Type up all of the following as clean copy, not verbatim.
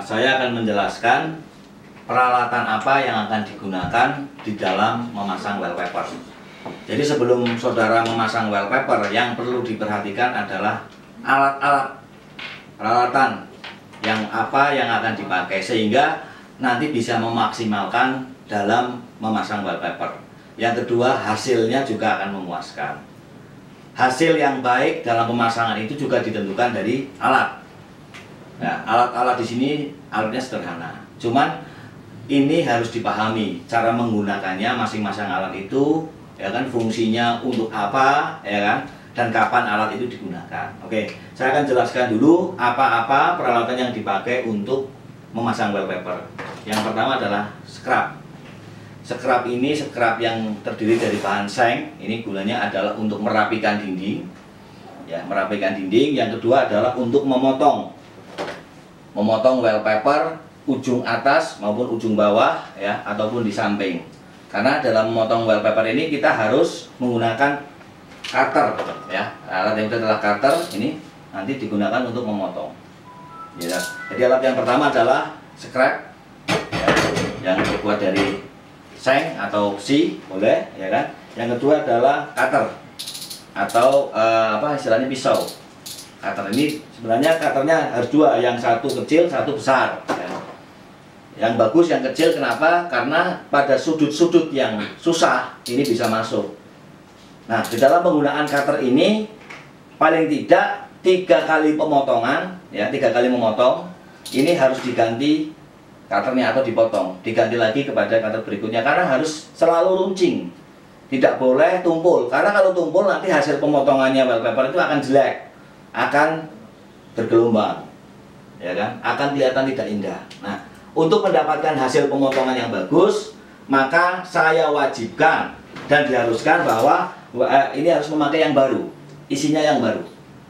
Saya akan menjelaskan peralatan apa yang akan digunakan di dalam memasang wallpaper. Jadi sebelum saudara memasang wallpaper, yang perlu diperhatikan adalah alat-alat peralatan yang akan dipakai, sehingga nanti bisa memaksimalkan dalam memasang wallpaper. Yang kedua, hasilnya juga akan memuaskan. Hasil yang baik dalam pemasangan itu juga ditentukan dari alat. Nah, alat-alat di sini alatnya sederhana. Cuman ini harus dipahami cara menggunakannya masing-masing alat itu, ya kan, fungsinya untuk apa, ya kan, dan kapan alat itu digunakan. Oke, saya akan jelaskan dulu apa-apa peralatan yang dipakai untuk memasang wallpaper. Yang pertama adalah scrub. Scrub ini scrub yang terdiri dari bahan seng. Ini gunanya adalah untuk merapikan dinding, ya, merapikan dinding. Yang kedua adalah untuk memotong wallpaper ujung atas maupun ujung bawah, ya, ataupun di samping. Karena dalam memotong wallpaper ini kita harus menggunakan cutter, ya. Alat yang itu adalah cutter. Ini nanti digunakan untuk memotong, ya. Jadi alat yang pertama adalah scrub, ya, yang terbuat dari seng atau besi, boleh, ya kan. Yang kedua adalah cutter atau istilahnya pisau. Cutter ini sebenarnya cutternya harus dua, yang satu kecil, satu besar, ya. Yang bagus yang kecil, kenapa? Karena pada sudut-sudut yang susah ini bisa masuk. Nah, di dalam penggunaan cutter ini paling tidak 3 kali pemotongan, ya, 3 kali memotong ini harus diganti cutternya atau dipotong, diganti lagi kepada cutter berikutnya, karena harus selalu runcing, tidak boleh tumpul. Karena kalau tumpul nanti hasil pemotongannya wallpaper itu akan jelek, akan bergelombang, ya kan, akan kelihatan tidak indah. Nah, untuk mendapatkan hasil pemotongan yang bagus, maka saya wajibkan dan diharuskan bahwa ini harus memakai yang baru, isinya yang baru.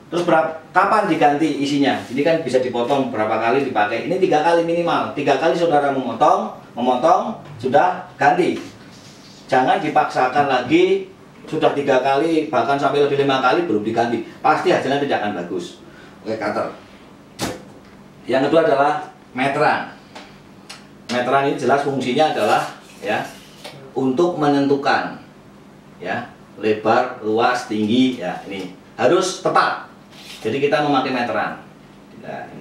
Terus kapan diganti isinya? Ini kan bisa dipotong berapa kali dipakai. Ini 3 kali minimal. 3 kali saudara memotong sudah ganti. Jangan dipaksakan lagi, sudah 3 kali bahkan sampai lebih 5 kali belum diganti. Pasti hasilnya tidak akan bagus. Oke, cutter. Yang kedua adalah meteran. Meteran ini jelas fungsinya adalah, ya, untuk menentukan, ya, lebar, luas, tinggi, ya, ini harus tepat. Jadi kita memakai meteran. Nah,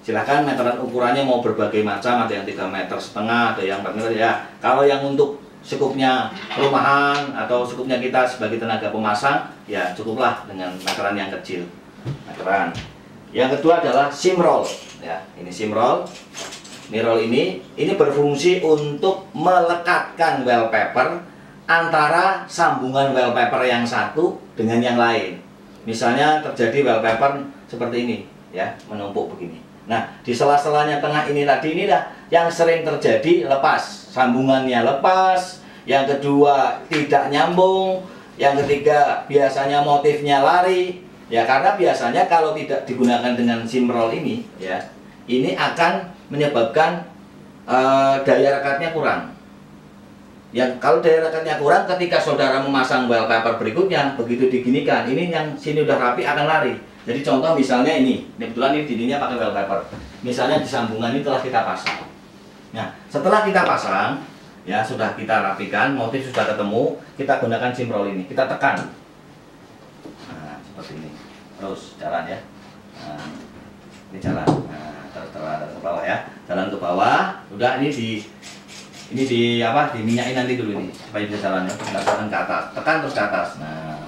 silahkan meteran ukurannya mau berbagai macam, ada yang 3,5 meter, ada yang 4 meter, ya. Kalau yang untuk sekupnya perumahan atau sekupnya kita sebagai tenaga pemasang, ya cukuplah dengan meteran yang kecil. Meteran. Yang kedua adalah seam roll, ya. Ini seam roll. Ini roll ini berfungsi untuk melekatkan wallpaper antara sambungan wallpaper yang satu dengan yang lain. Misalnya terjadi wallpaper seperti ini, ya, menumpuk begini. Nah, di sela-selanya tengah ini tadi, inilah yang sering terjadi lepas, sambungannya lepas. Yang kedua tidak nyambung. Yang ketiga biasanya motifnya lari, ya, karena biasanya kalau tidak digunakan dengan seam roll ini, ya, ini akan menyebabkan daya rekatnya kurang. Yang kalau daya rekatnya kurang, ketika saudara memasang wallpaper berikutnya, begitu diginikan, ini yang sini udah rapi akan lari. Jadi contoh misalnya ini kebetulan ini dindingnya pakai wallpaper. Misalnya di sambungan ini telah kita pasang. Nah, setelah kita pasang, ya, sudah kita rapikan, motif sudah ketemu, kita gunakan seam roll ini, kita tekan. Nah, seperti ini. Terus jalan, ya. Nah, ini jalan. Nah, terus ke bawah, ya. Jalan ke bawah. Udah, ini diminyakin nanti dulu ini supaya bisa jalan, ya. Tekan ke atas, tekan terus ke atas. Nah,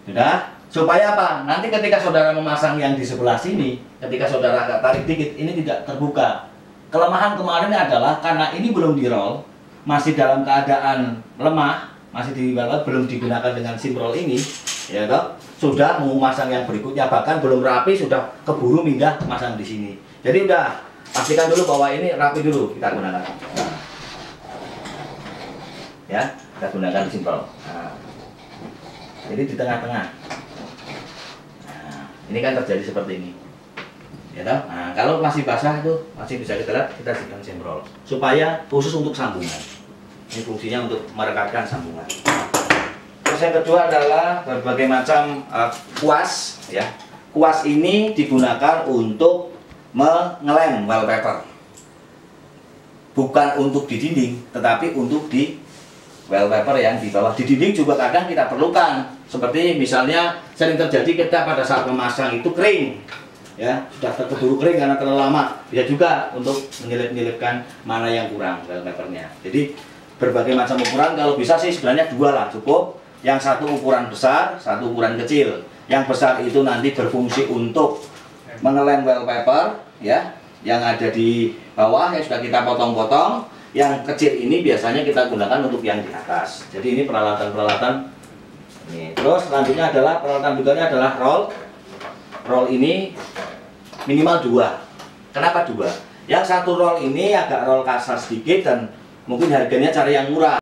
sudah. Supaya apa? Nanti ketika saudara memasang yang di sebelah sini, ketika saudara agak tarik dikit, ini tidak terbuka. Kelemahan kemarin adalah karena ini belum di roll, masih dalam keadaan lemah, masih belum digunakan dengan seam roll ini, ya toh, sudah mau masang yang berikutnya, bahkan belum rapi sudah keburu pindah masang di sini. Jadi udah pastikan dulu bahwa ini rapi dulu kita gunakan. Nah, ya, kita gunakan seam roll. Nah, jadi di tengah-tengah. Nah, ini kan terjadi seperti ini. Ya toh? Nah, kalau masih basah itu masih bisa kita lihat, kita gunakan seam roll supaya khusus untuk sambungan. Ini fungsinya untuk merekatkan sambungan. Terus yang kedua adalah berbagai macam kuas, ya. Kuas ini digunakan untuk mengelem wallpaper. Bukan untuk di dinding, tetapi untuk di wallpaper yang di bawah. Di dinding juga kadang kita perlukan. Seperti misalnya sering terjadi kita pada saat memasang itu kering, ya sudah keburu kering karena terlalu lama. Bisa juga untuk menyelip-nyelipkan mana yang kurang wallpapernya. Jadi berbagai macam ukuran, kalau bisa sih sebenarnya dua lah cukup. Yang satu ukuran besar, satu ukuran kecil. Yang besar itu nanti berfungsi untuk mengelem wallpaper, ya, yang ada di bawah yang sudah kita potong-potong. Yang kecil ini biasanya kita gunakan untuk yang di atas. Jadi ini peralatan-peralatan ini. Terus selanjutnya adalah peralatan berikutnya adalah roll. Roll ini minimal 2. Kenapa 2? Yang satu roll ini agak roll kasar sedikit dan mungkin harganya cari yang murah.